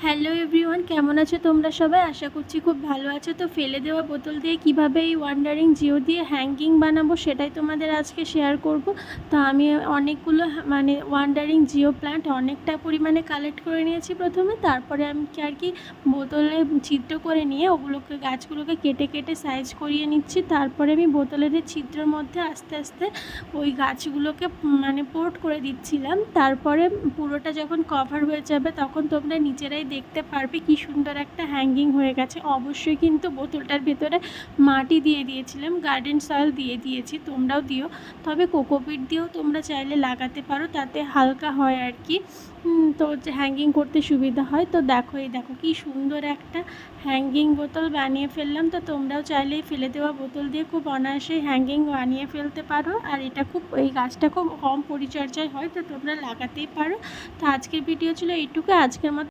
Hello everyone, কেমন আছো তোমরা সবাই? আশা করছি খুব ভালো আছো। তো ফেলে দেওয়া বোতল দিয়ে কিভাবে এই ওয়ান্ডারিং জিও দিয়ে হ্যাঙ্গিং বানাবো সেটাই তোমাদের আজকে শেয়ার করব। তো আমি অনেকগুলো মানে ওয়ান্ডারিং জিও প্ল্যান্ট অনেকটা পরিমাণে কালেক্ট করে নিয়েছি প্রথমে। তারপরে আমি আর কি বোতলে ছিদ্র করে নিয়ে ওগুলোকে গাছগুলোকে কেটে কেটে সাইজ করিয়ে নিচ্ছি। তারপরে আমি বোতলের ছিদ্রের মধ্যে আস্তে আস্তে ওই গাছগুলোকে মানে পোর্ট করে দিচ্ছিলাম। তারপরে পুরোটা যখন কভার হয়ে যাবে তখন তোমরা নিজেরাই দেখতে পারবে কি সুন্দর একটা হ্যাঙ্গিং হয়ে গেছে। অবশ্যই কিন্তু বোতলটার ভেতরে মাটি দিয়ে দিয়েছিলাম, গার্ডেন সয়েল দিয়ে দিয়েছি, তোমরাও দিও। তবে কোকোপিট দিয়েও তোমরা চাইলে লাগাতে পারো, তাতে হালকা হয় আর কি। তো হ্যাঙ্গিং করতে সুবিধা হয়। তো দেখো, এই দেখো কি সুন্দর একটা হ্যাঙ্গিং বোতল বানিয়ে ফেললাম। তো তোমরাও চাইলে ফেলে দেওয়া বোতল দিয়ে খুব অনায়াসে হ্যাঙ্গিং বানিয়ে ফেলতে পারো। আর এটা এই গাছটা খুব কম পরিচর্যায় হয়, তো তোমরা লাগাতেই পারো। তো আজকের ভিডিও ছিল এইটুকু। আজকের মতো